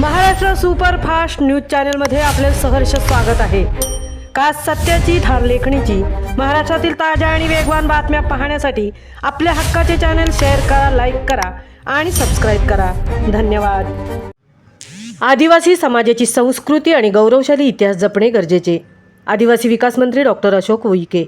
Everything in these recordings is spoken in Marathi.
महाराष्ट्र सुपरफास्ट न्यूज चॅनलमध्ये आपले सहर्ष स्वागत आहे। खास सत्याची थार लेखणीची महाराष्ट्रातील ताज्या आणि वेगवान बातम्या पाहण्यासाठी आपल्या हक्काचे चॅनल शेअर करा, लाईक करा आणि सबस्क्राईब करा। धन्यवाद। आदिवासी समाजाची संस्कृती आणि गौरवशाली इतिहास जपणे गरजेचे। आदिवासी विकास मंत्री डॉक्टर अशोक उईके।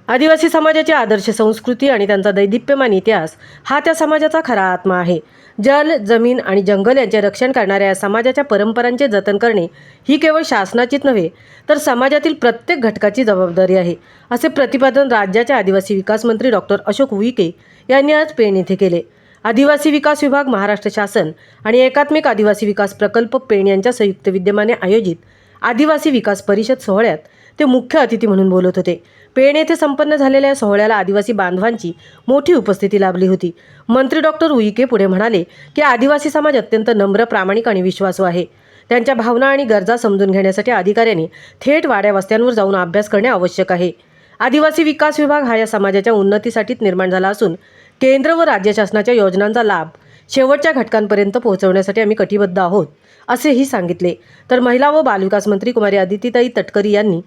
आदिवासी समाजाची आदर्श संस्कृती आणि त्यांचा दैदिप्यमान इतिहास हा त्या समाजाचा खरा आत्मा आहे। जल, जमीन आणि जंगल यांचे रक्षण करणाऱ्या या समाजाच्या परंपरांचे जतन करणे ही केवळ शासनाचीच नव्हे तर समाजातील प्रत्येक घटकाची जबाबदारी आहे, असे प्रतिपादन राज्याचे आदिवासी विकास मंत्री डॉक्टर अशोक उईके यांनी आज पेण येथे केले। आदिवासी विकास विभाग, महाराष्ट्र शासन आणि एकात्मिक आदिवासी विकास प्रकल्प पेण यांच्या संयुक्त विद्यमाने आयोजित आदिवासी विकास परिषद सोहळ्यात ते मुख्य अतिथी म्हणून बोलत होते। पेण येथे संपन्न झालेल्या या सोहळ्याला आदिवासी बांधवांची मोठी उपस्थिती लाभली होती। मंत्री डॉक्टर उईके पुढे म्हणाले की आदिवासी समाज अत्यंत नम्र, प्रामाणिक आणि विश्वासू आहे। त्यांच्या भावना आणि गरजा समजून घेण्यासाठी अधिकाऱ्यांनी थेट वाड्या वस्त्यांवर जाऊन अभ्यास करणे आवश्यक आहे। आदिवासी विकास विभाग हा या समाजाच्या उन्नतीसाठीच निर्माण झाला असून केंद्र व राज्य शासनाच्या योजनांचा लाभ शेवटच्या घटकांपर्यंत पोहोचवण्यासाठी आम्ही कटिबद्ध आहोत, असेही सांगितले। तर महिला व बालविकास मंत्री कुमारी अदितीताई तटकरी यांनी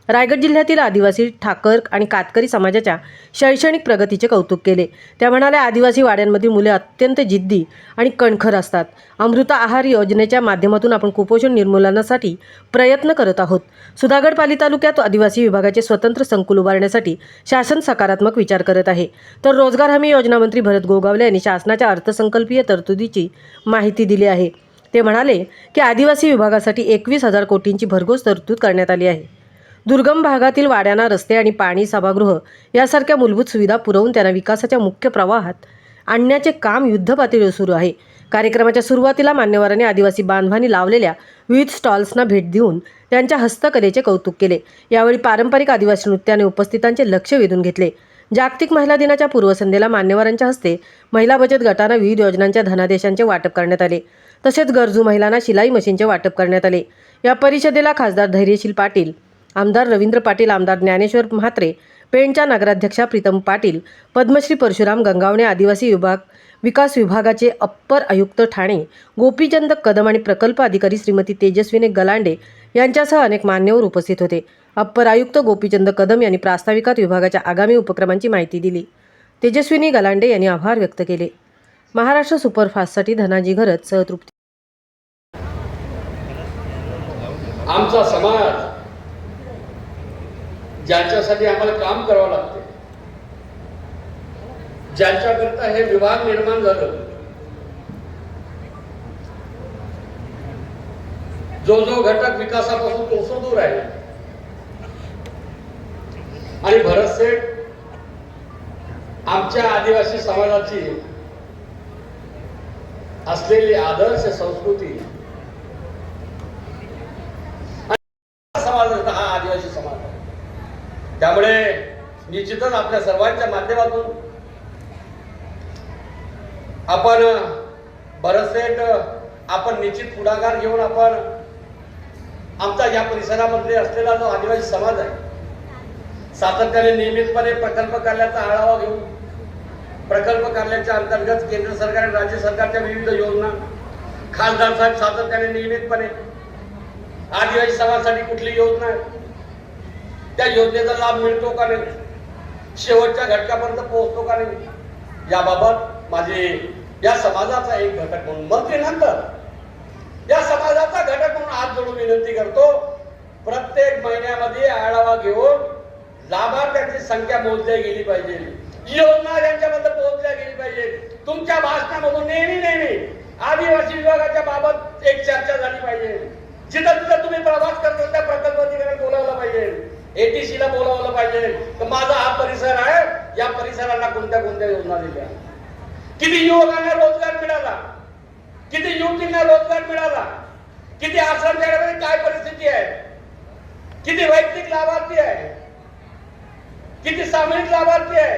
रायगड जिल्ह्यातील आदिवासी, ठाकर आणि कातकरी समाजाच्या शैक्षणिक प्रगतीचे कौतुक केले। त्या म्हणाल्या, आदिवासी वाड्यांमधील मुले अत्यंत जिद्दी आणि कणखर असतात। अमृत आहार योजनेच्या माध्यमातून आपण कुपोषण निर्मूलनासाठी प्रयत्न करत आहोत। सुधागड पाली तालुक्यात आदिवासी विभागाचे स्वतंत्र संकुल उभारण्यासाठी शासन सकारात्मक विचार करत आहे। तर रोजगार हमी योजना मंत्री भरत गोगावले यांनी शासनाच्या अर्थसंकल्पीय तरतुदीची माहिती दिली आहे। ते म्हणाले की आदिवासी विभागासाठी 21,000 कोटींची भरघोस तरतूद करण्यात आली आहे। दुर्गम भागातील वाड्यांना रस्ते आणि पाणी, सभागृह यासारख्या मूलभूत सुविधा पुरवून त्यांना विकासाच्या मुख्य प्रवाहात आणण्याचे काम युद्धपातळीवर सुरू आहे। कार्यक्रमाच्या सुरुवातीला मान्यवरांनी आदिवासी बांधवांनी लावलेल्या विविध स्टॉल्सना भेट देऊन त्यांच्या हस्तकलेचे कौतुक केले। यावेळी पारंपरिक आदिवासी नृत्याने उपस्थितांचे लक्ष वेधून घेतले। जागतिक महिला दिनाच्या पूर्वसंध्येला मान्यवरांच्या हस्ते महिला बचत गटांना विविध योजनांच्या धनादेशांचे वाटप करण्यात आले। तसेच गरजू महिलांना शिलाई मशीनचे वाटप करण्यात आले। या परिषदेला खासदार धैर्यशील पाटील, आमदार रवींद्र पाटील, आमदार ज्ञानेश्वर म्हात्रे, पेणच्या नगराध्यक्षा प्रीतम पाटील, पद्मश्री परशुराम गंगावणे, आदिवासी विकास विभागाचे अप्पर आयुक्त ठाणे गोपीचंद कदम आणि प्रकल्प अधिकारी श्रीमती तेजस्विनी गलांडे यांच्यासह अनेक मान्यवर उपस्थित होते। अप्पर आयुक्त गोपीचंद कदम यांनी प्रास्ताविकात विभागाच्या आगामी उपक्रमांची माहिती दिली। तेजस्विनी गलांडे यांनी आभार व्यक्त केले। महाराष्ट्र सुपरफास्टसाठी धनाजी घरत, सहतृप्ती। आमचा समाज ज्यांच्यासाठी आम्हाला काम करावं लागते, ज्यांच्याकरता हे विभाग निर्माण झालं, जो घटक विकासापासून तो दूर आहे आणि भरतसेठ आमच्या आदिवासी समाजाची असलेली आदर्श संस्कृती समाज हा आदिवासी समाज आहे। त्यामुळे निश्चितच आपल्या सर्वांच्या माध्यमातून आपण भरतसेठ आपण निश्चित पुढाकार घेऊन आपण आमचा या परिसरामध्ये असलेला जो आदिवासी समाज आहे सातत्याने नियमितपणे प्रकल्प कार्याचा आढावा घेऊन प्रकल्प कार्याच्या अंतर्गत केंद्र सरकार आणि राज्य सरकारच्या विविध योजना खासदार साहेब सातत्याने नियमितपणे आदिवासी समाजासाठी कुठली योजना आहे त्या योजनेचा लाभ मिळतो का नाही, शेवटच्या घटकापर्यंत पोहोचतो का नाही, याबाबत माझे या समाजाचा एक घटक म्हणून मंत्रीनंतर या समाजाचा घटक म्हणून हात जोडून विनंती करतो, प्रत्येक महिन्यामध्ये आढावा घेऊन लाभार्थ्यांची संख्या मोजली गेली पाहिजे, योजना यांच्यापर्यंत पोहोचल्या गेली पाहिजे। तुमच्या भाषणामधून नेहमी आदिवासी विभागाच्या बाबत एक चर्चा झाली पाहिजे। जिथं तुम्ही प्रवास करता त्या प्रकल्प अधिकाऱ्यांना बोलावलं पाहिजे, ATC ला बोलावलं पाहिजे तर माझा हा परिसर आहे, या परिसराला कोणत्या योजना दिल्या, किती युवकांना रोजगार मिळाला, किती युवतींना रोजगार मिळाला, किती आश्रमशाळेमध्ये काय परिस्थिती आहे, किती वैयक्तिक लाभार्थी आहे, किती सामूहिक लाभार्थी आहे,